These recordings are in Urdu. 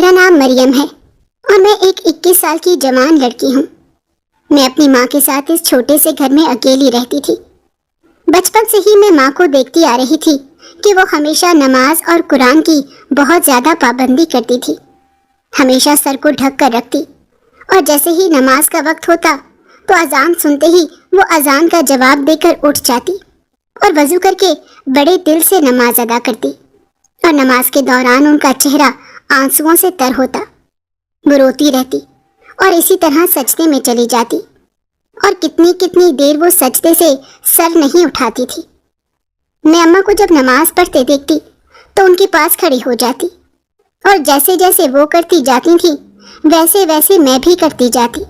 میرا نام مریم ہے اور میں ایک 21 سال کی جوان لڑکی ہوں۔ میں اپنی ماں کے ساتھ اس چھوٹے سے گھر میں اکیلی رہتی تھی۔ بچپن سے ہی میں ماں کو دیکھتی آ رہی تھی کہ وہ ہمیشہ نماز اور قرآن کی بہت زیادہ پابندی کرتی تھی، ہمیشہ سر کو ڈھک کر رکھتی، اور جیسے ہی نماز کا وقت ہوتا تو اذان سنتے ہی وہ اذان کا جواب دے کر اٹھ جاتی اور وضو کر کے بڑے دل سے نماز ادا کرتی، اور نماز کے دوران ان کا چہرہ آنسوؤں سے تر ہوتا۔ وہ روتی رہتی اور اسی طرح سجدے میں چلی جاتی، اور کتنی کتنی دیر وہ سجدے سے سر نہیں اٹھاتی تھی۔ میں اماں کو جب نماز پڑھتے دیکھتی تو ان کے پاس کھڑی ہو جاتی، اور جیسے جیسے وہ کرتی جاتی تھی ویسے ویسے میں بھی کرتی جاتی۔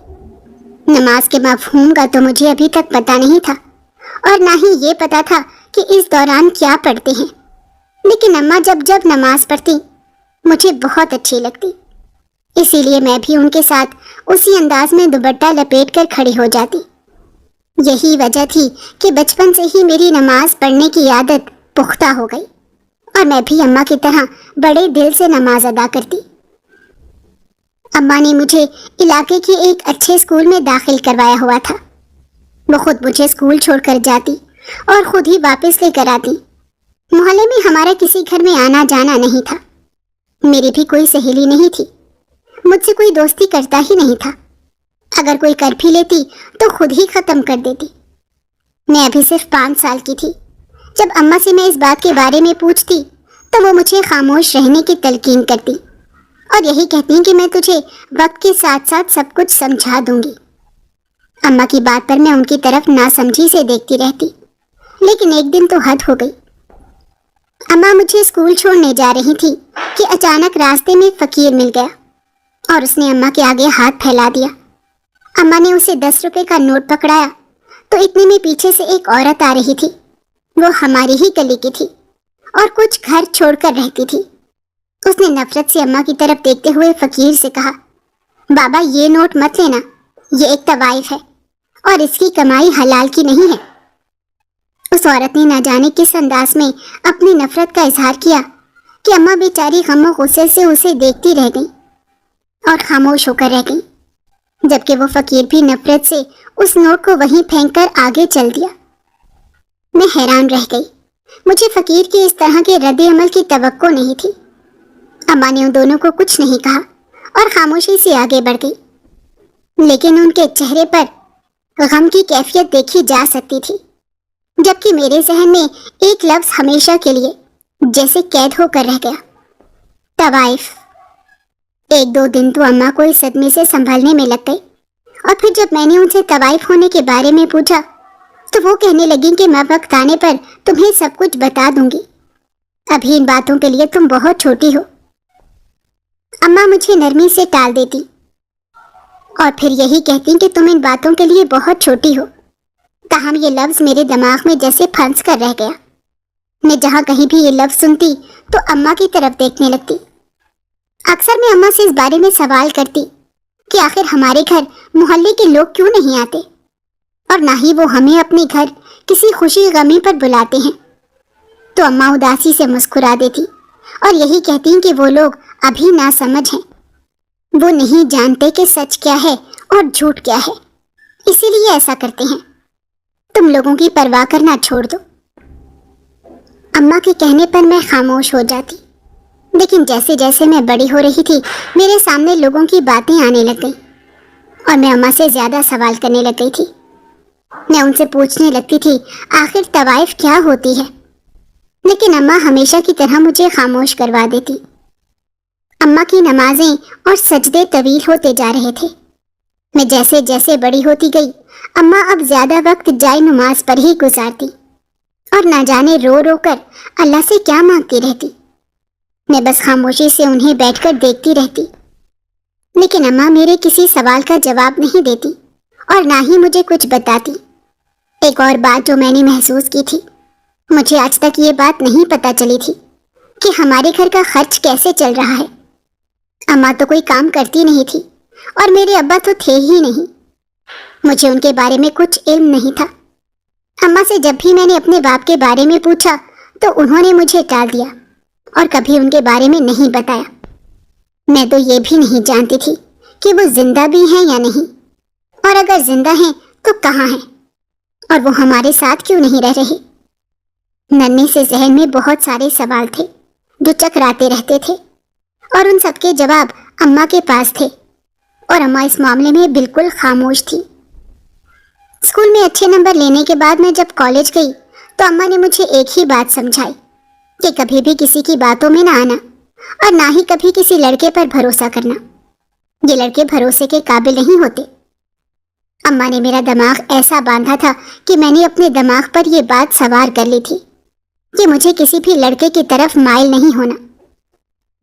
نماز کے مفہوم کا تو مجھے ابھی تک پتہ نہیں تھا، اور نہ ہی یہ پتہ تھا کہ اس دوران کیا پڑھتے ہیں، لیکن اماں جب نماز پڑھتی مجھے بہت اچھی لگتی، اسی لیے میں بھی ان کے ساتھ اسی انداز میں دوپٹہ لپیٹ کر کھڑی ہو جاتی۔ یہی وجہ تھی کہ بچپن سے ہی میری نماز پڑھنے کی عادت پختہ ہو گئی، اور میں بھی اماں کی طرح بڑے دل سے نماز ادا کرتی۔ اماں نے مجھے علاقے کے ایک اچھے اسکول میں داخل کروایا ہوا تھا۔ وہ خود مجھے اسکول چھوڑ کر جاتی اور خود ہی واپس لے کر آتی۔ محلے میں ہمارا کسی گھر میں آنا جانا نہیں تھا، میری بھی کوئی سہیلی نہیں تھی، مجھ سے کوئی دوستی کرتا ہی نہیں تھا، اگر کوئی کر بھی لیتی تو خود ہی ختم کر دیتی۔ میں ابھی صرف 5 سال کی تھی جب اماں سے میں اس بات کے بارے میں پوچھتی تو وہ مجھے خاموش رہنے کی تلقین کرتی اور یہی کہتی کہ میں تجھے وقت کے ساتھ ساتھ سب کچھ سمجھا دوں گی۔ اماں کی بات پر میں ان کی طرف ناسمجھی سے دیکھتی رہتی، لیکن ایک دن تو حد ہو گئی۔ اماں مجھے اسکول چھوڑنے جا رہی تھی کہ اچانک راستے میں فقیر مل گیا اور اس نے اماں کے آگے ہاتھ پھیلا دیا۔ اماں نے اسے 10 روپے کا نوٹ پکڑایا تو اتنے میں پیچھے سے ایک عورت آ رہی تھی۔ وہ ہماری ہی گلی کی تھی اور کچھ گھر چھوڑ کر رہتی تھی۔ اس نے نفرت سے اماں کی طرف دیکھتے ہوئے فقیر سے کہا، بابا یہ نوٹ مت لینا، یہ ایک طوائف ہے اور اس کی کمائی حلال کی نہیں ہے۔ اس عورت نے نہ جانے کس انداز میں اپنی نفرت کا اظہار کیا کہ اماں بیچاری غم و غصے سے اسے دیکھتی رہ گئی اور خاموش ہو کر رہ گئی، جبکہ وہ فقیر بھی نفرت سے اس نوٹ کو وہیں پھینک کر آگے چل دیا۔ میں حیران رہ گئی، مجھے فقیر کے اس طرح کے رد عمل کی توقع نہیں تھی۔ اماں نے ان دونوں کو کچھ نہیں کہا اور خاموشی سے آگے بڑھ گئی، لیکن ان کے چہرے پر غم کی کیفیت دیکھی جا سکتی تھی، جبکہ میرے ذہن میں ایک لفظ ہمیشہ کے لیے جیسے قید ہو کر رہ گیا، طوائف۔ 1-2 دن تو اماں کو اس صدمے سے سنبھلنے میں لگ گئی، اور پھر جب میں نے ان سے طوائف ہونے کے بارے میں پوچھا تو وہ کہنے لگیں کہ میں وقت آنے پر تمہیں سب کچھ بتا دوں گی، ابھی ان باتوں کے لیے تم بہت چھوٹی ہو۔ اماں مجھے نرمی سے ٹال دیتی اور پھر یہی کہتی کہ تم ان باتوں کے لیے بہت چھوٹی ہو۔ تاہم یہ لفظ میرے دماغ میں جیسے پھنس کر رہ گیا۔ میں جہاں کہیں بھی یہ لفظ سنتی تو اماں کی طرف دیکھنے لگتی۔ اکثر میں اماں سے اس بارے میں سوال کرتی کہ آخر ہمارے گھر محلے کے لوگ کیوں نہیں آتے، اور نہ ہی وہ ہمیں اپنے گھر کسی خوشی غمی پر بلاتے ہیں، تو اماں اداسی سے مسکرا دیتی اور یہی کہتی کہ وہ لوگ ابھی ناسمجھ ہیں، وہ نہیں جانتے کہ سچ کیا ہے اور جھوٹ کیا ہے، اسی لیے ایسا کرتے ہیں، تم لوگوں کی پرواہ کرنا چھوڑ دو۔ اماں کے کہنے پر میں خاموش ہو جاتی، لیکن جیسے جیسے میں بڑی ہو رہی تھی میرے سامنے لوگوں کی باتیں آنے لگ گئیں اور میں اماں سے زیادہ سوال کرنے لگ گئی تھی۔ میں ان سے پوچھنے لگتی تھی آخر طوائف کیا ہوتی ہے، لیکن اماں ہمیشہ کی طرح مجھے خاموش کروا دیتی۔ اماں کی نمازیں اور سجدے طویل ہوتے جا رہے تھے۔ میں جیسے جیسے بڑی ہوتی گئی اماں اب زیادہ وقت جائے نماز پر ہی گزارتی اور نہ جانے رو رو کر اللہ سے کیا مانگتی رہتی۔ میں بس خاموشی سے انہیں بیٹھ کر دیکھتی رہتی، لیکن اماں میرے کسی سوال کا جواب نہیں دیتی اور نہ ہی مجھے کچھ بتاتی۔ ایک اور بات جو میں نے محسوس کی تھی، مجھے آج تک یہ بات نہیں پتہ چلی تھی کہ ہمارے گھر کا خرچ کیسے چل رہا ہے۔ اماں تو کوئی کام کرتی نہیں تھی اور میرے ابا تو تھے ہی نہیں، مجھے ان کے بارے میں کچھ علم نہیں تھا۔ اماں سے جب بھی میں نے اپنے باپ کے بارے میں پوچھا تو انہوں نے مجھے ٹال دیا اور کبھی ان کے بارے میں نہیں بتایا۔ میں تو یہ بھی نہیں جانتی تھی کہ وہ زندہ بھی ہیں یا نہیں، اور اگر زندہ ہیں تو کہاں ہیں، اور وہ ہمارے ساتھ کیوں نہیں رہ رہے۔ ننھے سے ذہن میں بہت سارے سوال تھے جو چکراتے رہتے تھے، اور ان سب کے جواب اماں کے پاس تھے، اور اماں اس معاملے میں بالکل خاموش تھی۔ اسکول میں اچھے نمبر لینے کے بعد میں جب کالج گئی تو اماں نے مجھے ایک ہی بات سمجھائی کہ کبھی بھی کسی کی باتوں میں نہ آنا، اور نہ ہی کبھی کسی لڑکے پر بھروسہ کرنا۔ یہ لڑکے بھروسے کے قابل نہیں ہوتے۔ اماں نے میرا دماغ ایسا باندھا تھا کہ میں نے اپنے دماغ پر یہ بات سوار کر لی تھی کہ مجھے کسی بھی لڑکے کی طرف مائل نہیں ہونا۔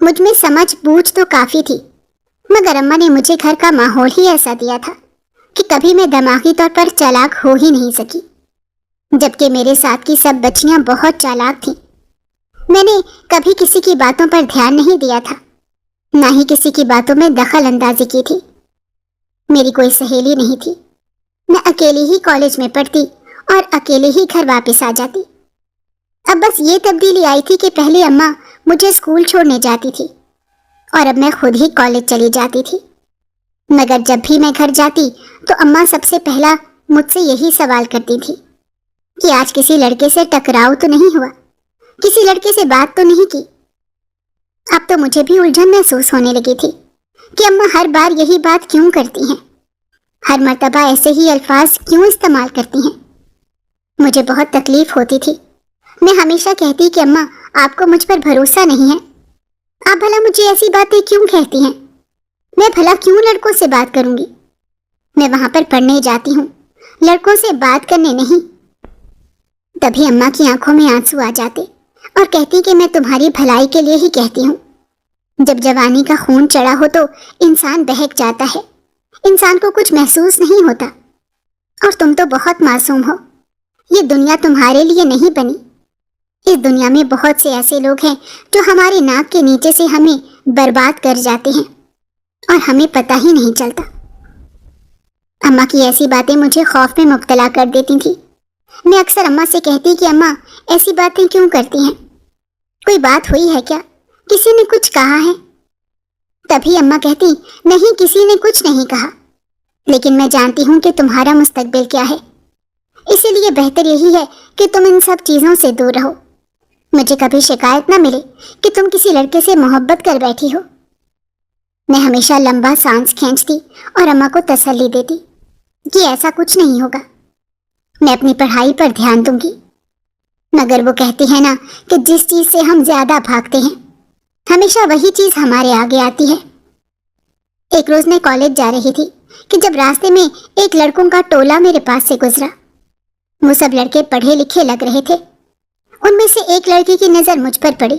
مجھ میں سمجھ بوجھ تو کافی تھی، مگر اماں نے مجھے گھر کا ماحول ہی ایسا دیا تھا کہ کبھی میں دماغی طور پر چالاک ہو ہی نہیں سکی، جبکہ میرے ساتھ کی سب بچیاں بہت چالاک تھیں۔ میں نے کبھی کسی کی باتوں پر دھیان نہیں دیا تھا، نہ ہی کسی کی باتوں میں دخل اندازی کی تھی۔ میری کوئی سہیلی نہیں تھی، میں اکیلی ہی کالج میں پڑھتی اور اکیلے ہی گھر واپس آ جاتی۔ اب بس یہ تبدیلی آئی تھی کہ پہلے اماں مجھے اسکول چھوڑنے جاتی تھی، اور اب میں خود ہی کالج چلی جاتی تھی۔ مگر جب بھی میں گھر جاتی تو اماں سب سے پہلا مجھ سے یہی سوال کرتی تھی کہ آج کسی لڑکے سے ٹکراؤ تو نہیں ہوا، کسی لڑکے سے بات تو نہیں کی۔ اب تو مجھے بھی الجھن محسوس ہونے لگی تھی کہ اماں ہر بار یہی بات کیوں کرتی ہیں، ہر مرتبہ ایسے ہی الفاظ کیوں استعمال کرتی ہیں۔ مجھے بہت تکلیف ہوتی تھی۔ میں ہمیشہ کہتی کہ اماں آپ کو مجھ پر بھروسہ نہیں ہے، آپ بھلا مجھے ایسی باتیں کیوں کہتی ہیں، میں بھلا کیوں لڑکوں سے بات کروں گی، میں وہاں پر پڑھنے جاتی ہوں، لڑکوں سے بات کرنے نہیں۔ تبھی اماں کی آنکھوں میں آنسو آ جاتے اور کہتی کہ میں تمہاری بھلائی کے لیے ہی کہتی ہوں۔ جب جوانی کا خون چڑھا ہو تو انسان بہک جاتا ہے، انسان کو کچھ محسوس نہیں ہوتا، اور تم تو بہت معصوم ہو۔ یہ دنیا تمہارے لیے نہیں بنی۔ اس دنیا میں بہت سے ایسے لوگ ہیں جو ہمارے ناک کے نیچے سے ہمیں برباد کر جاتے ہیں اور ہمیں پتہ ہی نہیں چلتا۔ اماں کی ایسی باتیں مجھے خوف میں مبتلا کر دیتی تھی۔ میں اکثر اماں سے کہتی کہ اماں ایسی باتیں کیوں کرتی ہیں، کوئی بات ہوئی ہے کیا، کسی نے کچھ کہا ہے؟ تبھی اماں کہتی نہیں، کسی نے کچھ نہیں کہا، لیکن میں جانتی ہوں کہ تمہارا مستقبل کیا ہے، اسی لیے بہتر یہی ہے کہ تم ان سب چیزوں سے دور رہو۔ مجھے کبھی شکایت نہ ملے کہ تم کسی لڑکے سے محبت کر بیٹھی ہو۔ میں ہمیشہ لمبا سانس کھینچتی اور اماں کو تسلی دیتی کہ ایسا کچھ نہیں ہوگا، میں اپنی پڑھائی پر دھیان دوں گی۔ مگر وہ کہتی ہے نا کہ جس چیز سے ہم زیادہ بھاگتے ہیں ہمیشہ وہی چیز ہمارے آگے آتی ہے۔ ایک روز میں کالج جا رہی تھی کہ جب راستے میں ایک لڑکوں کا ٹولہ میرے پاس سے گزرا۔ وہ سب لڑکے پڑھے لکھے لگ رہے تھے۔ ان میں سے ایک لڑکی کی نظر مجھ پر پڑی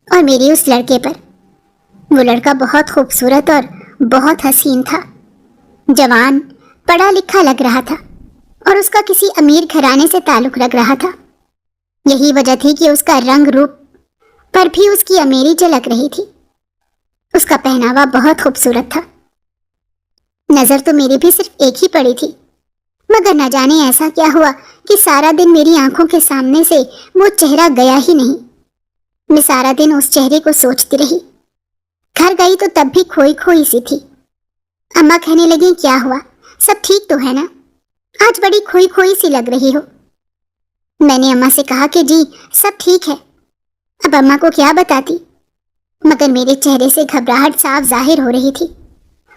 اور میری اس لڑکے پر۔ وہ لڑکا بہت خوبصورت اور بہت حسین تھا، جوان، پڑھا لکھا لگ رہا تھا، اور اس کا کسی امیر گھرانے سے تعلق لگ رہا تھا۔ یہی وجہ تھی کہ اس کا رنگ روپ پر بھی اس کی امیری جھلک رہی تھی۔ اس کا پہناوا بہت خوبصورت تھا۔ نظر تو میری بھی صرف ایک ہی پڑی تھی، مگر نہ جانے ایسا کیا ہوا کہ سارا دن میری آنکھوں کے سامنے سے وہ چہرہ گیا ہی نہیں۔ میں سارا دن اس چہرے کو سوچتی رہی۔ گھر گئی تو تب بھی کھوئی کھوئی سی تھی۔ اماں کہنے لگیں کیا ہوا، سب ٹھیک تو ہے نا، آج بڑی کھوئی کھوئی سی لگ رہی ہو۔ میں نے اماں سے کہا کہ جی سب ٹھیک ہے۔ اب اماں کو کیا بتاتی، مگر میرے چہرے سے گھبراہٹ صاف ظاہر ہو رہی تھی۔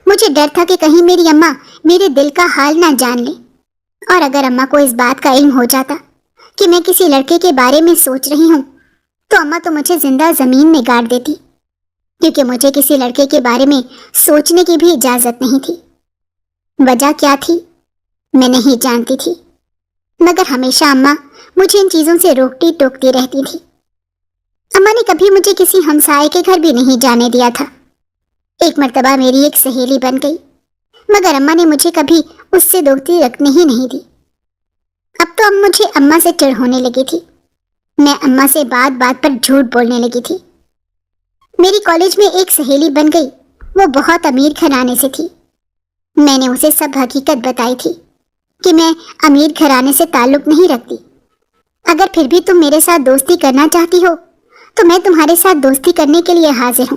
مجھے ڈر تھا کہ کہیں میری اماں میرے دل کا حال نہ جان لے، اور اگر اماں کو اس بات کا علم ہو جاتا کہ میں کسی لڑکے کے بارے میں سوچ رہی ہوں تو اماں تو مجھے زندہ زمین میں گاڑ دیتی، کیونکہ مجھے کسی لڑکے کے بارے میں سوچنے کی بھی اجازت نہیں تھی۔ وجہ کیا تھی میں نہیں جانتی تھی، مگر ہمیشہ اماں مجھے ان چیزوں سے روکتی ٹوکتی رہتی تھی۔ اماں نے کبھی مجھے کسی ہمسائے کے گھر بھی نہیں جانے دیا تھا۔ ایک مرتبہ میری ایک سہیلی بن گئی، مگر اماں نے مجھے کبھی اس سے دوستی رکھنے ہی نہیں دی۔ اب تو مجھے اماں سے چڑ ہونے لگی تھی۔ میں اماں سے بات بات پر جھوٹ بولنے لگی تھی۔ میری کالج میں ایک سہیلی بن گئی، وہ بہت امیر گھرانے سے تھی۔ میں نے اسے سب حقیقت بتائی تھی کہ میں امیر گھرانے سے تعلق نہیں رکھتی۔ اگر پھر بھی تم میرے ساتھ دوستی کرنا چاہتی ہو تو میں تمہارے ساتھ دوستی کرنے کے لیے حاضر ہوں،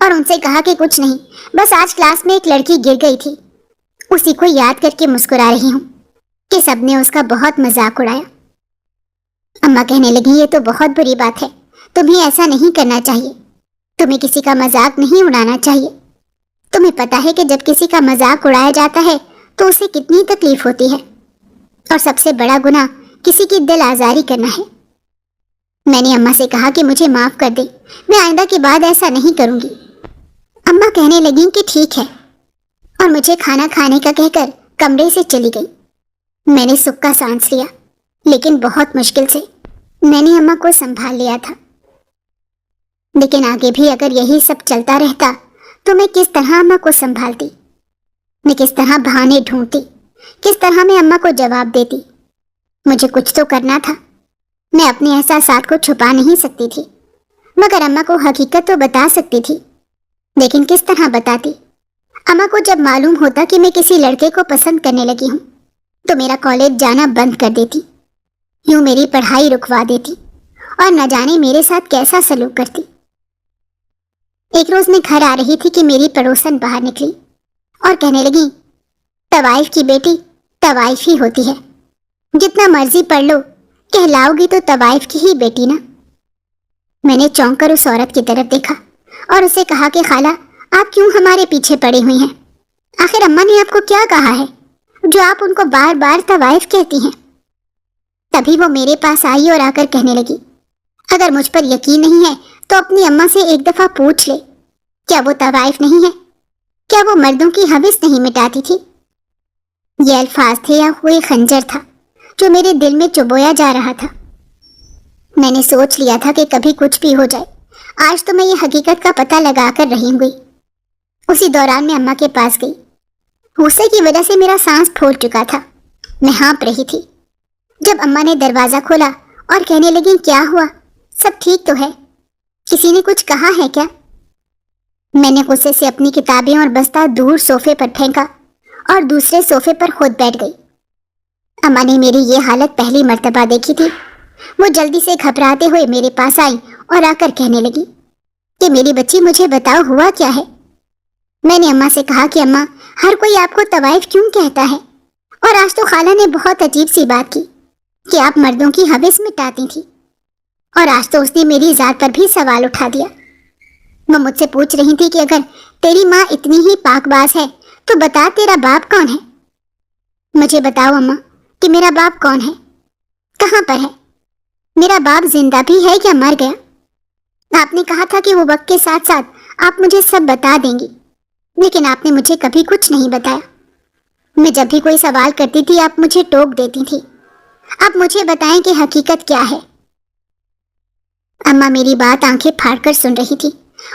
اور ان سے کہا کہ کچھ نہیں، بس آج کلاس میں ایک لڑکی گر گئی تھی، اسی کو یاد کر کے مسکرا رہی ہوں کہ سب نے اس کا بہت مذاق اڑایا۔ اماں کہنے لگی یہ تو بہت بری بات ہے، تمہیں ایسا نہیں کرنا چاہیے، تمہیں کسی کا مذاق نہیں اڑانا چاہیے۔ تمہیں پتا ہے کہ جب کسی کا مذاق اڑایا جاتا ہے تو اسے کتنی تکلیف ہوتی ہے، اور سب سے بڑا گناہ کسی کی دل آزاری کرنا ہے۔ میں نے اماں سے کہا کہ مجھے معاف کر دے، میں آئندہ کے بعد ایسا نہیں کروں گی۔ اماں کہنے لگیں کہ ٹھیک ہے، اور مجھے کھانا کھانے کا کہہ کر کمرے سے چلی گئی۔ میں نے سکھ سانس لیا، لیکن بہت مشکل سے۔ میں نے اماں کو سنبھال لیا تھا، لیکن آگے بھی اگر یہی سب چلتا رہتا تو میں کس طرح اماں کو سنبھالتی، میں کس طرح بہانے ڈھونڈتی، کس طرح میں اماں کو جواب دیتی۔ مجھے کچھ تو کرنا تھا، میں اپنے احساسات کو چھپا نہیں سکتی تھی، مگر اماں کو حقیقت تو بتا سکتی تھی، لیکن کس طرح بتاتی؟ اماں کو جب معلوم ہوتا کہ میں کسی لڑکے کو پسند کرنے لگی ہوں تو میرا کالج جانا بند کر دیتی، یوں میری پڑھائی رکوا دیتی، اور نہ جانے میرے ساتھ کیسا سلوک کرتی۔ ایک روز میں گھر آ رہی تھی کہ میری پڑوسن باہر نکلی اور کہنے لگی، طوائف کی بیٹی طوائف ہی ہوتی ہے، جتنا مرضی پڑھ لو، کہلاؤ گی تو طوائف کی ہی بیٹی نا۔ میں نے چونک کر اس عورت کی طرف دیکھا اور اسے کہا کہ خالہ آپ کیوں ہمارے پیچھے پڑی ہوئی ہیں؟ آخر اماں نے آپ کو کیا کہا ہے جو آپ ان کو بار بار طوائف کہتی ہیں؟ تبھی وہ میرے پاس آئی اور آ کر کہنے لگی، اگر مجھ پر یقین نہیں ہے تو اپنی اماں سے ایک دفعہ پوچھ لے، کیا وہ طوائف نہیں ہے؟ کیا وہ مردوں کی حوث نہیں مٹاتی تھی؟ یہ الفاظ تھے یا کوئی خنجر تھا جو میرے دل میں چبویا جا رہا تھا۔ میں نے سوچ لیا تھا کہ کبھی کچھ بھی ہو جائے، آج تو میں یہ حقیقت کا پتہ لگا کر رہی ہوں گی۔ اسی دوران میں اماں کے پاس گئی، غصے کی وجہ سے میرا سانس پھول چکا تھا، میں ہانپ رہی تھی۔ جب اماں نے دروازہ کھولا اور کہنے لگی، کیا ہوا، سب ٹھیک تو ہے؟ کسی نے کچھ کہا ہے کیا؟ میں نے غصے سے اپنی کتابیں اور بستہ دور صوفے پر پھینکا اور دوسرے صوفے پر خود بیٹھ گئی۔ اماں نے میری یہ حالت پہلی مرتبہ دیکھی تھی۔ وہ جلدی سے گھبراتے ہوئے میرے پاس آئی اور آ کر کہنے لگی کہ میری بچی مجھے بتاؤ ہوا کیا ہے؟ میں نے اماں سے کہا کہ اماں ہر کوئی آپ کو طوائف کیوں کہتا ہے؟ اور آج تو خالہ نے بہت عجیب سی بات کی کہ آپ مردوں کی حوث مٹاتی تھی، اور آج تو اس نے میری ذات پر بھی سوال اٹھا دیا۔ وہ مجھ سے پوچھ رہی تھی کہ اگر تیری ماں اتنی ہی پاک باز ہے تو بتا تیرا باپ کون ہے؟ مجھے بتاؤ اماں کہ میرا باپ کون ہے، کہاں پر ہے؟ میرا باپ زندہ بھی ہے یا مر گیا؟ آپ نے کہا تھا کہ وہ وقت کے ساتھ ساتھ آپ مجھے سب بتا دیں گی، لیکن آپ نے مجھے کبھی کچھ نہیں بتایا۔ میں جب بھی کوئی سوال کرتی تھی آپ مجھے ٹوک دیتی تھی۔ آپ مجھے بتائیں کہ حقیقت کیا ہے؟ اماں میری بات آنکھیں پھاڑ کر سن رہی تھی،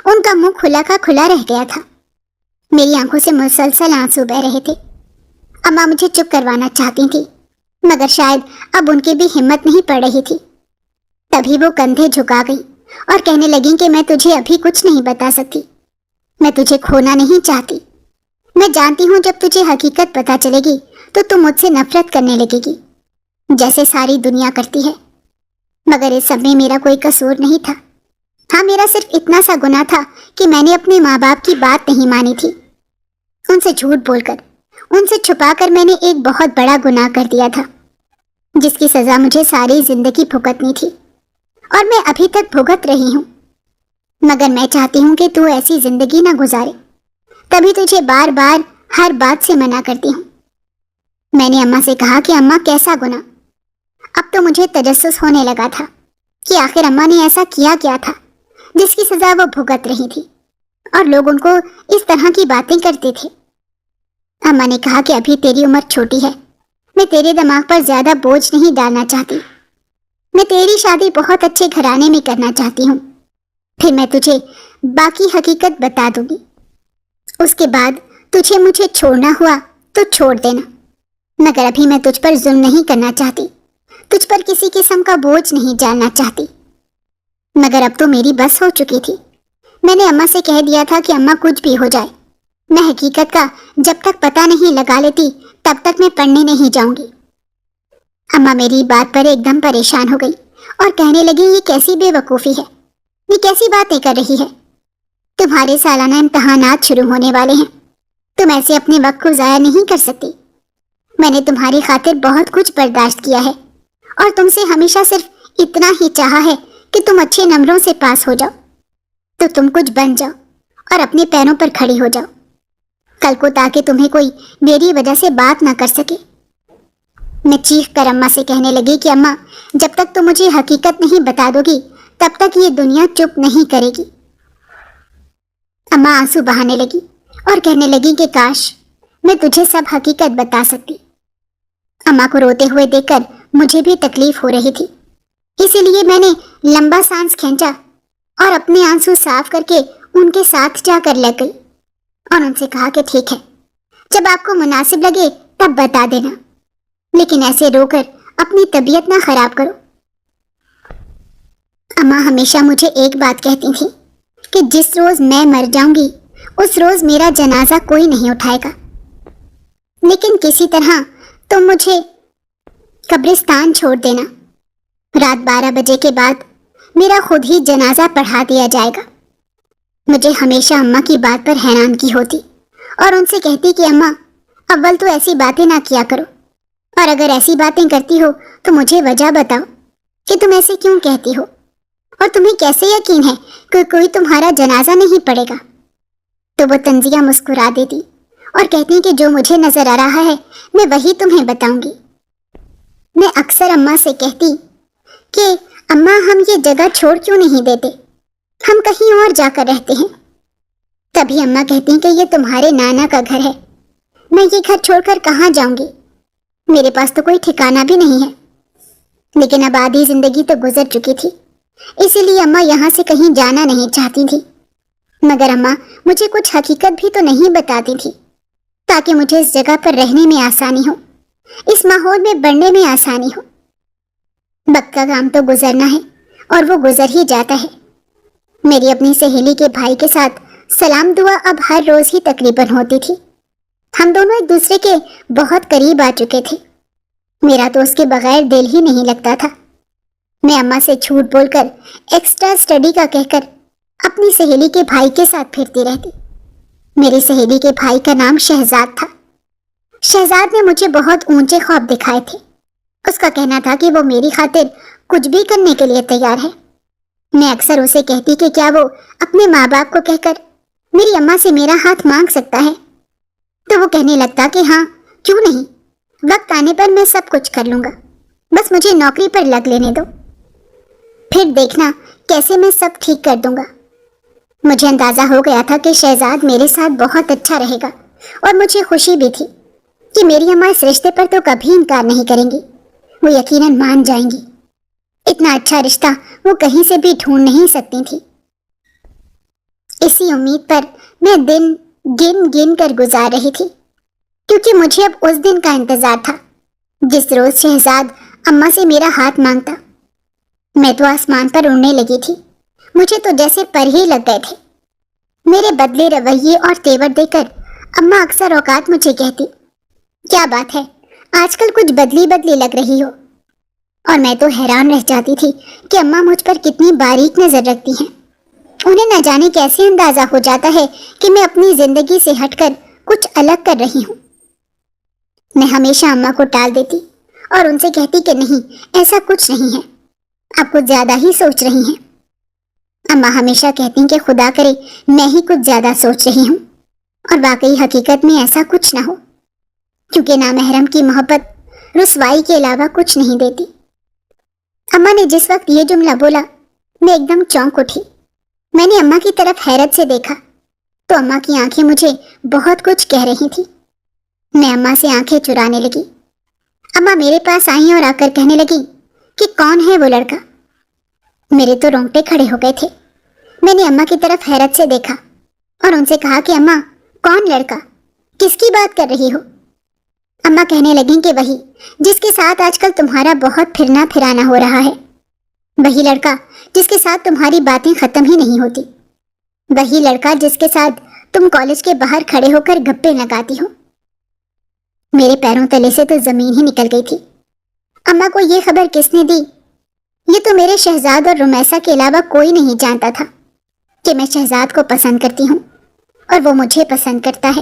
ان کا منہ کھلا کا کھلا رہ گیا تھا، میری آنکھوں سے مسلسل آنسو بہ رہے تھے۔ اماں مجھے چپ کروانا چاہتی تھی، مگر شاید اب ان کی بھی ہمت نہیں پڑ رہی تھی۔ تبھی وہ کندھے جھکا گئی اور کہنے لگیں کہ میں تجھے ابھی کچھ نہیں بتا سکتی، میں تجھے کھونا نہیں چاہتی۔ میں جانتی ہوں جب تجھے حقیقت پتہ چلے گی تو تم مجھ سے نفرت کرنے لگے گی، جیسے ساری دنیا کرتی ہے، مگر اس سب میں میرا کوئی قصور نہیں تھا۔ ہاں، میرا صرف اتنا سا گناہ تھا کہ میں نے اپنے ماں باپ کی بات نہیں مانی تھی، ان سے جھوٹ بول کر، ان سے چھپا کر میں نے ایک بہت بڑا گناہ کر دیا تھا، جس کی سزا مجھے ساری زندگی بھگتنی تھی، اور میں ابھی تک بھگت رہی ہوں۔ مگر میں چاہتی ہوں کہ تو ایسی زندگی نہ گزارے، تبھی تجھے بار بار ہر بات سے منع کرتی ہوں۔ میں نے اماں سے کہا کہ اماں کیسا گناہ؟ اب تو مجھے تجسس ہونے لگا تھا کہ آخر اماں نے ایسا کیا کیا تھا جس کی سزا وہ بھگت رہی تھی، اور لوگ ان کو اس طرح کی باتیں کرتے تھے۔ اماں نے کہا کہ ابھی تیری عمر چھوٹی ہے، میں تیرے دماغ پر زیادہ بوجھ نہیں ڈالنا چاہتی، میں تیری شادی بہت اچھے گھرانے میں کرنا چاہتی ہوں، پھر میں تجھے باقی حقیقت بتا دوں گی، اس کے بعد تجھے مجھے چھوڑنا ہوا تو چھوڑ دینا، مگر ابھی میں تجھ پر ظلم نہیں کرنا چاہتی، تجھ پر کسی قسم کا بوجھ نہیں ڈالنا چاہتی۔ مگر اب تو میری بس ہو چکی تھی، میں نے اماں سے کہہ دیا تھا کہ اماں کچھ بھی ہو جائے، میں حقیقت کا جب تک پتہ نہیں لگا لیتی تب تک میں پڑھنے نہیں جاؤں گی۔ اماں میری بات پر ایک دم پریشان ہو گئی اور کہنے لگی، یہ کیسی بے وقوفی ہے، یہ کیسی باتیں کر رہی ہے؟ تمہارے سالانہ امتحانات شروع ہونے والے ہیں، تم ایسے اپنے وقت کو ضائع نہیں کر سکتی۔ میں نے تمہاری خاطر بہت کچھ برداشت کیا ہے اور تم سے ہمیشہ صرف اتنا ہی چاہا ہے کہ تم اچھے نمبروں سے پاس ہو جاؤ، تو تم کچھ بن جاؤ اور اپنے پیروں پر کھڑی ہو جاؤ کل کو، تاکہ تمہیں کوئی میری وجہ سے بات نہ کر سکے۔ میں چیخ کر اماں سے کہنے لگی کہ اماں، جب تک تم مجھے حقیقت نہیں بتا دو گی تب تک یہ دنیا چپ نہیں کرے گی۔ اماں آنسو بہانے لگی اور کہنے لگی کہ کاش میں تجھے سب حقیقت بتا سکتی۔ اماں کو روتے ہوئے دیکھ کر مجھے بھی تکلیف ہو رہی تھی، اسی لیے میں نے لمبا سانس کھینچا اور اپنے آنسو صاف کر کے ان کے ساتھ جا کر لگ گئی اور ان سے کہا کہ ٹھیک ہے، جب آپ کو مناسب لگے تب بتا دینا، لیکن ایسے رو کر اپنی طبیعت نہ خراب کرو۔ اماں ہمیشہ مجھے ایک بات کہتی تھی کہ جس روز میں مر جاؤں گی اس روز میرا جنازہ کوئی نہیں اٹھائے گا، لیکن کسی طرح تم مجھے قبرستان چھوڑ دینا، رات 12 بجے کے بعد میرا خود ہی جنازہ پڑھا دیا جائے گا۔ مجھے ہمیشہ اماں کی بات پر حیران کی ہوتی اور ان سے کہتی کہ اماں، اول تو ایسی باتیں نہ کیا کرو، اور اگر ایسی باتیں کرتی ہو تو مجھے وجہ بتاؤ کہ تم ایسے کیوں کہتی ہو، اور تمہیں کیسے یقین ہے کہ کوئی تمہارا جنازہ نہیں پڑے گا؟ تو وہ طنزیہ مسکرا دیتی اور کہتی کہ جو مجھے نظر آ رہا ہے میں وہی تمہیں بتاؤں گی۔ میں اکثر اماں سے کہتی کہ اماں، ہم یہ جگہ چھوڑ کیوں نہیں دیتے، ہم کہیں اور جا کر رہتے ہیں۔ تبھی اماں کہتی کہ یہ تمہارے نانا کا گھر ہے، میں یہ گھر چھوڑ کر کہاں جاؤں گی، میرے پاس تو کوئی ٹھکانہ بھی نہیں ہے۔ لیکن اب آدھی زندگی تو گزر چکی تھی، اسی لیے اماں یہاں سے کہیں جانا نہیں چاہتی تھی، مگر اماں مجھے کچھ حقیقت بھی تو نہیں بتاتی تھی تاکہ مجھے اس جگہ پر رہنے میں آسانی ہو، اس ماحول میں بڑھنے میں آسانی ہو۔ وقت کا کام تو گزرنا ہے اور وہ گزر ہی جاتا ہے۔ میری اپنی سہیلی کے بھائی کے ساتھ سلام دعا اب ہر روز ہی تقریباً ہوتی تھی، ہم دونوں ایک دوسرے کے بہت قریب آ چکے تھے، میرا تو اس کے بغیر دل ہی نہیں لگتا تھا۔ میں اماں سے جھوٹ بول کر ایکسٹرا اسٹڈی کا کہہ کر اپنی سہیلی کے بھائی کے ساتھ پھرتی رہتی۔ میری سہیلی کے بھائی کا نام شہزاد تھا۔ شہزاد نے مجھے بہت اونچے خواب دکھائے تھے، اس کا کہنا تھا کہ وہ میری خاطر کچھ بھی کرنے کے لیے تیار ہے۔ میں اکثر اسے کہتی کہ کیا وہ اپنے ماں باپ کو کہہ کر میری اماں سے میرا ہاتھ مانگ سکتا ہے، تو وہ کہنے لگتا کہ ہاں کیوں نہیں، وقت آنے پر میں سب کچھ کر لوں گا، بس مجھے نوکری پر لگ لینے دو، پھر دیکھنا کیسے میں سب ٹھیک کر دوں گا۔ مجھے اندازہ ہو گیا تھا کہ شہزاد میرے ساتھ بہت اچھا رہے گا، اور مجھے خوشی بھی تھی کہ میری اماں اس رشتے پر تو کبھی انکار نہیں کریں گی، وہ یقیناً مان جائیں گی۔ اتنا اچھا رشتہ وہ کہیں سے بھی ڈھونڈ نہیں سکتی تھی۔ اسی امید پر میں دن گن گن کر گزار رہی تھی، کیونکہ مجھے اب اس دن کا انتظار تھا جس روز شہزاد اماں سے میرا ہاتھ مانگتا۔ میں تو آسمان پر اڑنے لگی تھی، مجھے تو جیسے پر ہی لگ گئے تھے۔ میرے بدلے رویے اور تیور دیکھ کر اماں اکثر اوقات مجھے کہتی، کیا بات ہے آج کل کچھ بدلی بدلی لگ رہی ہو، اور میں تو حیران رہ جاتی تھی کہ اماں مجھ پر کتنی باریک نظر رکھتی ہیں، انہیں نہ جانے کیسے اندازہ ہو جاتا ہے کہ میں اپنی زندگی سے ہٹ کر کچھ الگ کر رہی ہوں۔ میں ہمیشہ اماں کو ٹال دیتی اور ان سے کہتی کہ نہیں، ایسا کچھ نہیں ہے، آپ کچھ زیادہ ہی سوچ رہی ہیں۔ اماں ہمیشہ کہتی کہ خدا کرے میں ہی کچھ زیادہ سوچ رہی ہوں، اور واقعی حقیقت میں ایسا کچھ نہ ہو، کیونکہ نامحرم کی محبت رسوائی کے علاوہ کچھ نہیں دیتی۔ اماں نے جس وقت یہ جملہ بولا میں ایک دم چونک اٹھی۔ میں نے اماں کی طرف حیرت سے دیکھا تو اماں کی آنکھیں مجھے بہت کچھ کہہ رہی تھی۔ میں اماں سے آنکھیں چرانے لگی۔ اماں میرے پاس آئیں اور آ کر کہنے لگی کہ کون ہے وہ لڑکا؟ میرے تو رونگٹے کھڑے ہو گئے تھے۔ میں نے اماں کی طرف حیرت سے دیکھا اور ان سے کہا کہ اماں کون لڑکا، کس کی بات کر رہی ہو؟ اماں کہنے لگیں کہ وہی جس کے ساتھ آج کل تمہارا بہت پھرنا پھرانا ہو رہا ہے، وہی لڑکا جس کے ساتھ تمہاری باتیں ختم ہی نہیں ہوتی، وہی لڑکا جس کے ساتھ تم کالج کے باہر کھڑے ہو کر گپے لگاتی ہو۔ میرے پیروں تلے سے تو زمین ہی نکل گئی تھی۔ اماں کو یہ خبر کس نے دی؟ یہ تو میرے شہزاد اور رمیسا کے علاوہ کوئی نہیں جانتا تھا۔ کہ میں شہزاد کو پسند کرتی ہوں اور وہ مجھے پسند کرتا ہے۔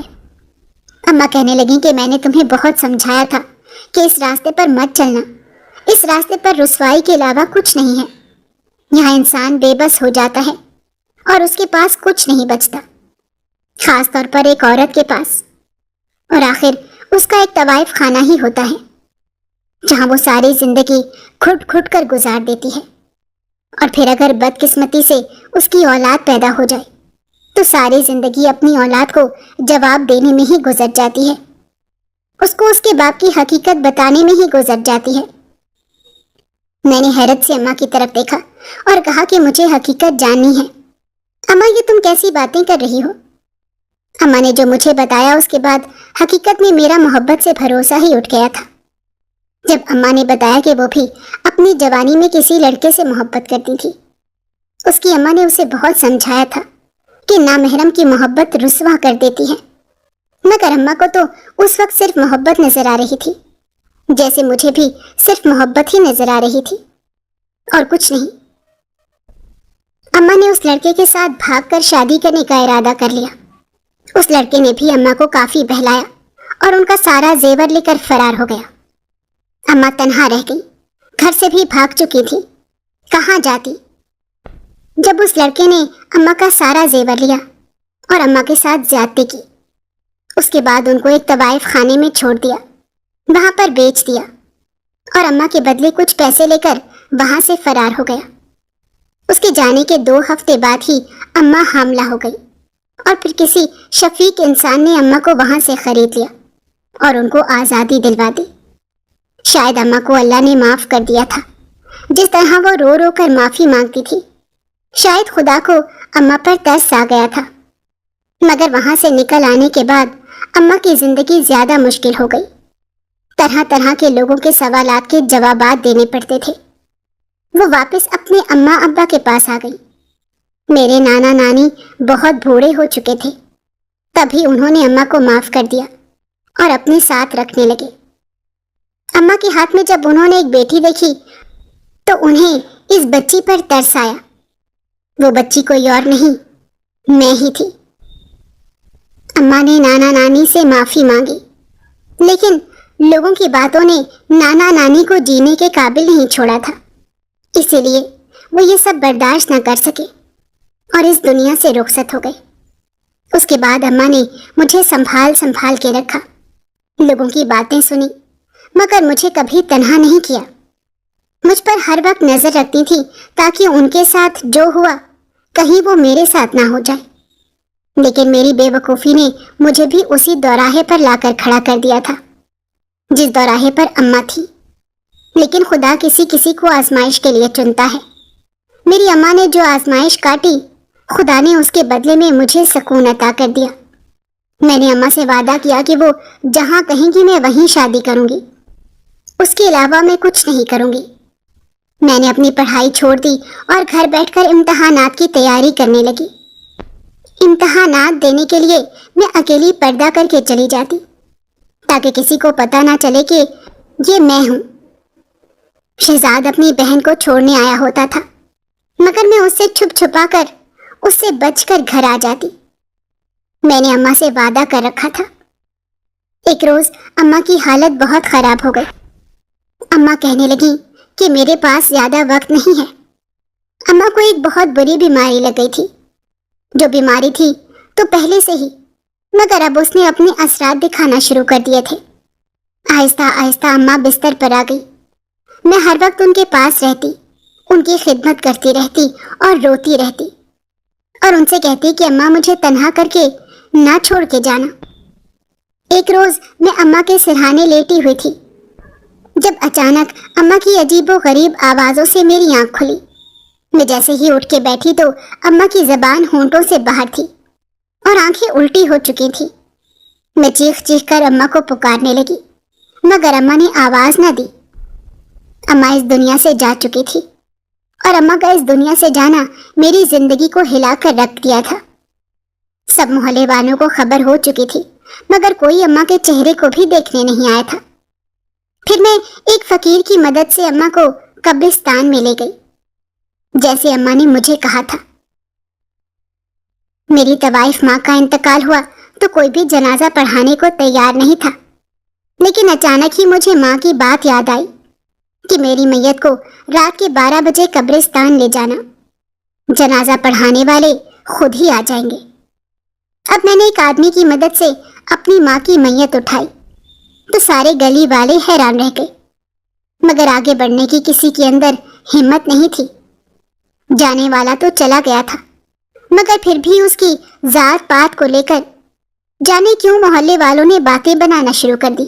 اماں کہنے لگیں کہ میں نے تمہیں بہت سمجھایا تھا کہ اس راستے پر مت چلنا، اس راستے پر رسوائی کے علاوہ کچھ نہیں ہے، یہاں انسان بے بس ہو جاتا ہے اور اس کے پاس کچھ نہیں بچتا، خاص طور پر ایک عورت کے پاس، اور آخر اس کا ایک طوائف خانہ ہی ہوتا ہے جہاں وہ ساری زندگی گھٹ گھٹ کر گزار دیتی ہے، اور پھر اگر بدقسمتی سے اس کی اولاد پیدا ہو جائے تو ساری زندگی اپنی اولاد کو جواب دینے میں ہی گزر جاتی ہے، اس کو اس کے باپ کی حقیقت بتانے میں ہی گزر جاتی ہے۔ میں نے حیرت سے اماں کی طرف دیکھا اور کہا کہ مجھے حقیقت جاننی ہے۔ اماں یہ تم کیسی باتیں کر رہی ہو؟ اماں نے جو مجھے بتایا اس کے بعد حقیقت میں میرا محبت سے بھروسہ ہی اٹھ گیا تھا۔ جب اماں نے بتایا کہ وہ بھی اپنی جوانی میں کسی لڑکے سے محبت کرتی تھی، اس کی اماں نے اسے بہت سمجھایا تھا کہ نامحرم کی محبت رسوا کر دیتی ہے، مگر اماں کو تو اس وقت صرف محبت نظر آ رہی تھی، جیسے مجھے بھی صرف محبت ہی نظر آ رہی تھی اور کچھ نہیں۔ اماں نے اس لڑکے کے ساتھ بھاگ کر شادی کرنے کا ارادہ کر لیا۔ اس لڑکے نے بھی اماں کو کافی بہلایا اور ان کا سارا زیور لے کر فرار ہو گیا۔ اماں تنہا رہ گئی، گھر سے بھی بھاگ چکی تھی، کہاں جاتی؟ جب اس لڑکے نے اماں کا سارا زیور لیا اور اماں کے ساتھ زیادتی کی، اس کے بعد ان کو ایک طوائف خانے میں چھوڑ دیا، وہاں پر بیچ دیا اور اماں کے بدلے کچھ پیسے لے کر وہاں سے فرار ہو گیا۔ اس کے جانے کے 2 ہفتے بعد ہی اماں حاملہ ہو گئی اور پھر کسی شفیق انسان نے اماں کو وہاں سے خرید لیا اور ان کو آزادی دلوا دی۔ شاید اماں کو اللہ نے معاف کر دیا تھا، جس طرح وہ رو رو کر معافی مانگتی تھی، شاید خدا کو اماں پر ترس آ گیا تھا۔ مگر وہاں سے نکل آنے کے بعد اماں کی زندگی زیادہ مشکل ہو گئی۔ طرح طرح کے لوگوں کے سوالات کے جوابات دینے پڑتے تھے۔ وہ واپس اپنے اماں ابا کے پاس آ گئی۔ میرے نانا نانی بہت بوڑھے ہو چکے تھے، تبھی انہوں نے اماں کو معاف کر دیا اور اپنے ساتھ رکھنے لگے۔ اماں کے ہاتھ میں جب انہوں نے ایک بیٹی دیکھی تو انہیں اس بچی پر ترس آیا۔ وہ بچی کوئی اور نہیں، میں ہی تھی۔ اماں نے نانا نانی سے معافی مانگی، لیکن لوگوں کی باتوں نے نانا نانی کو جینے کے قابل نہیں چھوڑا تھا، اسی لیے وہ یہ سب برداشت نہ کر سکے اور اس دنیا سے رخصت ہو گئے۔ اس کے بعد اماں نے مجھے سنبھال سنبھال کے رکھا، لوگوں کی باتیں سنی، مگر مجھے کبھی تنہا نہیں کیا۔ مجھ پر ہر وقت نظر رکھتی تھی تاکہ ان کے ساتھ جو ہوا کہیں وہ میرے ساتھ نہ ہو جائے، لیکن میری بے وقوفی نے مجھے بھی اسی دوراہے پر لا کر کھڑا کر دیا تھا جس دوراہے پر اماں تھی۔ لیکن خدا کسی کسی کو آزمائش کے لیے چنتا ہے۔ میری اماں نے جو آزمائش کاٹی، خدا نے اس کے بدلے میں مجھے سکون عطا کر دیا۔ میں نے اماں سے وعدہ کیا کہ وہ جہاں کہیں گی میں وہیں شادی کروں گی، اس کے علاوہ میں کچھ نہیں کروں گی۔ میں نے اپنی پڑھائی چھوڑ دی اور گھر بیٹھ کر امتحانات کی تیاری کرنے لگی۔ امتحانات دینے کے لیے میں اکیلی پردہ کر کے چلی جاتی تاکہ کسی کو پتہ نہ چلے کہ یہ میں ہوں۔ شہزاد اپنی بہن کو چھوڑنے آیا ہوتا تھا، مگر میں اس سے چھپ چھپا کر، اس سے بچ کر گھر آ جاتی۔ میں نے اماں سے وعدہ کر رکھا تھا۔ ایک روز اماں کی حالت بہت خراب ہو گئی۔ اماں کہنے لگی کہ میرے پاس زیادہ وقت نہیں ہے۔ اماں کو ایک بہت بری بیماری لگ گئی تھی، جو بیماری تھی تو پہلے سے ہی، مگر اب اس نے اپنے اثرات دکھانا شروع کر دیے تھے۔ آہستہ آہستہ اماں بستر پر آ گئی۔ میں ہر وقت ان کے پاس رہتی، ان کی خدمت کرتی رہتی اور روتی رہتی اور ان سے کہتی کہ اماں مجھے تنہا کر کے نہ چھوڑ کے جانا۔ ایک روز میں اماں کے سرہانے لیٹی ہوئی تھی جب اچانک اماں کی عجیب و غریب آوازوں سے میری آنکھ کھلی۔ میں جیسے ہی اٹھ کے بیٹھی تو اماں کی زبان ہونٹوں سے باہر تھی اور آنکھیں الٹی ہو چکی تھی۔ میں چیخ چیخ کر اماں کو پکارنے لگی، مگر اماں نے آواز نہ دی۔ اماں اس دنیا سے جا چکی تھی اور اماں کا اس دنیا سے جانا میری زندگی کو ہلا کر رکھ دیا تھا۔ سب محلے والوں کو خبر ہو چکی تھی، مگر کوئی اماں کے چہرے کو بھی دیکھنے نہیں آیا تھا۔ پھر میں ایک فقیر کی مدد سے اماں کو قبرستان میں لے گئی، جیسے اماں نے مجھے کہا تھا۔ میری طوائف ماں کا انتقال ہوا تو کوئی بھی جنازہ پڑھانے کو تیار نہیں تھا، لیکن اچانک ہی مجھے ماں کی بات یاد آئی کہ میری میت کو رات کے 12 بجے قبرستان لے جانا، جنازہ پڑھانے والے خود ہی آ جائیں گے۔ اب میں نے ایک آدمی کی مدد سے اپنی ماں کی میت اٹھائی تو سارے گلی والے حیران رہ گئے، مگر آگے بڑھنے کی کسی کے اندر ہمت نہیں تھی۔ جانے والا تو چلا گیا تھا، مگر پھر بھی اس کی ذات پات کو لے کر جانے کیوں محلے والوں نے باتیں بنانا شروع کر دی۔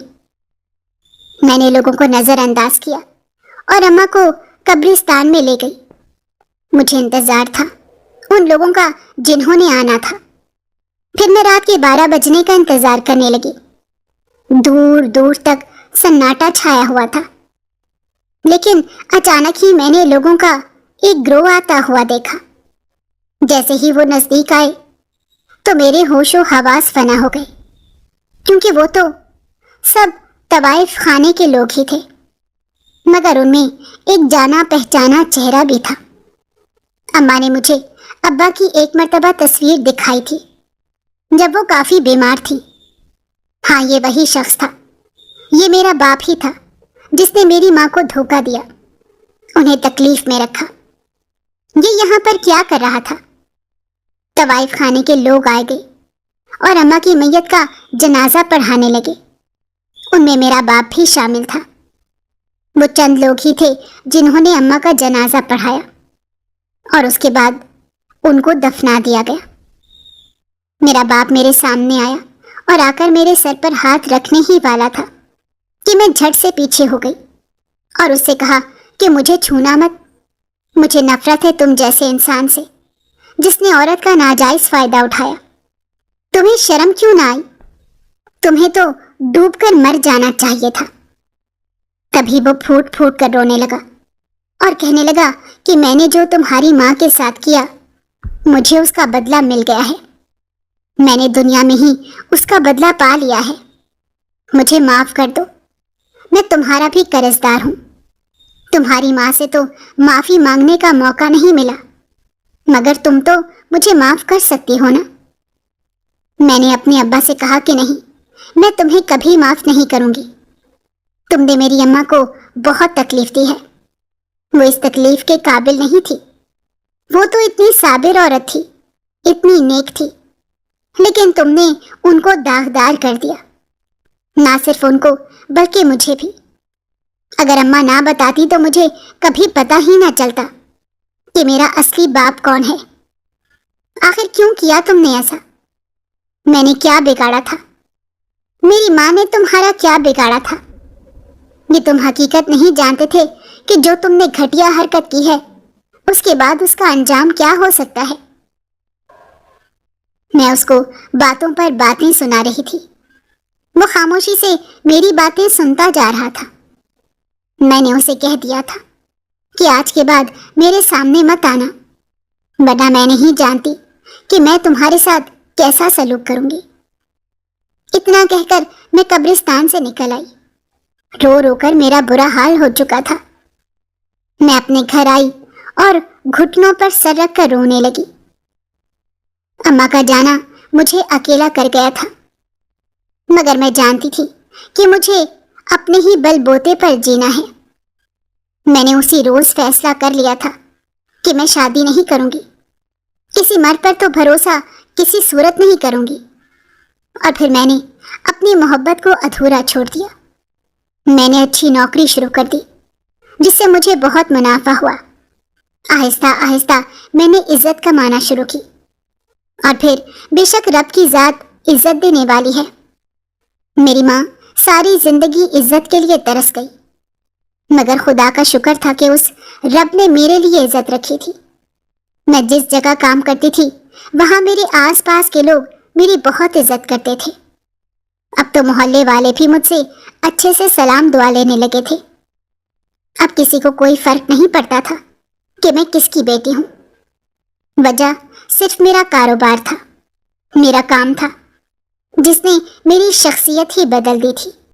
میں نے لوگوں کو نظر انداز کیا اور اماں کو قبرستان میں لے گئی۔ مجھے انتظار تھا ان لوگوں کا جنہوں نے آنا تھا۔ پھر میں رات کے 12 بجنے کا انتظار کرنے لگی۔ دور دور تک سناٹا چھایا ہوا تھا، لیکن اچانک ہی میں نے لوگوں کا ایک گروہ آتا ہوا دیکھا۔ جیسے ہی وہ نزدیک آئے تو میرے ہوش و حواس فنا ہو گئے، کیونکہ وہ تو سب طوائف خانے کے لوگ ہی تھے، مگر ان میں ایک جانا پہچانا چہرہ بھی تھا۔ اماں نے مجھے ابا کی ایک مرتبہ تصویر دکھائی تھی جب وہ کافی بیمار تھی۔ ہاں، یہ وہی شخص تھا، یہ میرا باپ ہی تھا جس نے میری ماں کو دھوکہ دیا، انہیں تکلیف میں رکھا۔ یہ یہاں پر کیا کر رہا تھا؟ طوائف خانے کے لوگ آئے گئے اور اماں کی میت کا جنازہ پڑھانے لگے۔ ان میں میرا باپ بھی شامل تھا۔ وہ چند لوگ ہی تھے جنہوں نے اماں کا جنازہ پڑھایا اور اس کے بعد ان کو دفنا دیا گیا۔ میرا باپ میرے سامنے آیا اور آ کر میرے سر پر ہاتھ رکھنے ہی والا تھا کہ میں جھٹ سے پیچھے ہو گئی اور اس سے کہا کہ مجھے چھونا مت، مجھے نفرت ہے تم جیسے انسان سے جس نے عورت کا ناجائز فائدہ اٹھایا۔ تمہیں شرم کیوں نہ آئی؟ تمہیں تو ڈوب کر مر جانا چاہیے تھا۔ تبھی وہ پھوٹ پھوٹ کر رونے لگا اور کہنے لگا کہ میں نے جو تمہاری ماں کے ساتھ کیا، مجھے اس کا بدلہ مل گیا ہے۔ میں نے دنیا میں ہی اس کا بدلہ پا لیا ہے۔ مجھے معاف کر دو، میں تمہارا بھی قرضدار ہوں۔ تمہاری ماں سے تو معافی مانگنے کا موقع نہیں ملا، مگر تم تو مجھے معاف کر سکتی ہو نا۔ میں نے اپنے ابا سے کہا کہ نہیں، میں تمہیں کبھی معاف نہیں کروں گی۔ تم نے میری اماں کو بہت تکلیف دی ہے، وہ اس تکلیف کے قابل نہیں تھی۔ وہ تو اتنی صابر عورت تھی، اتنی نیک تھی، لیکن تم نے ان کو داغدار کر دیا، نہ صرف ان کو بلکہ مجھے بھی۔ اگر اماں نہ بتاتی تو مجھے کبھی پتہ ہی نہ چلتا کہ میرا اصلی باپ کون ہے۔ آخر کیوں کیا تم نے ایسا؟ میں نے کیا بگاڑا تھا؟ میری ماں نے تمہارا کیا بگاڑا تھا؟ یہ تم حقیقت نہیں جانتے تھے کہ جو تم نے گھٹیا حرکت کی ہے اس کے بعد اس کا انجام کیا ہو سکتا ہے۔ میں اس کو باتوں پر باتیں سنا رہی تھی، وہ خاموشی سے میری باتیں سنتا جا رہا تھا۔ میں نے اسے کہہ دیا تھا کہ آج کے بعد میرے سامنے مت آنا، ورنہ میں نہیں جانتی کہ میں تمہارے ساتھ کیسا سلوک کروں گی۔ اتنا کہہ کر میں قبرستان سے نکل آئی۔ رو رو کر میرا برا حال ہو چکا تھا۔ میں اپنے گھر آئی اور گھٹنوں پر سر رکھ کر رونے لگی۔ اماں کا جانا مجھے اکیلا کر گیا تھا، مگر میں جانتی تھی کہ مجھے اپنے ہی بل بوتے پر جینا ہے۔ میں نے اسی روز فیصلہ کر لیا تھا کہ میں شادی نہیں کروں گی، کسی مرد پر تو بھروسہ کسی صورت نہیں کروں گی۔ اور پھر میں نے اپنی محبت کو ادھورا چھوڑ دیا۔ میں نے اچھی نوکری شروع کر دی جس سے مجھے بہت منافع ہوا۔ آہستہ آہستہ میں نے عزت کمانا شروع کی، اور پھر بے شک رب کی ذات عزت دینے والی ہے۔ میری ماں ساری زندگی عزت کے لیے ترس گئی، مگر خدا کا شکر تھا کہ اس رب نے میرے لیے عزت رکھی تھی۔ میں جس جگہ کام کرتی تھی وہاں میرے آس پاس کے لوگ میری بہت عزت کرتے تھے۔ اب تو محلے والے بھی مجھ سے اچھے سے سلام دعا لینے لگے تھے۔ اب کسی کو کوئی فرق نہیں پڑتا تھا کہ میں کس کی بیٹی ہوں۔ وجہ صرف میرا کاروبار تھا، میرا کام تھا، جس نے میری شخصیت ہی بدل دی تھی۔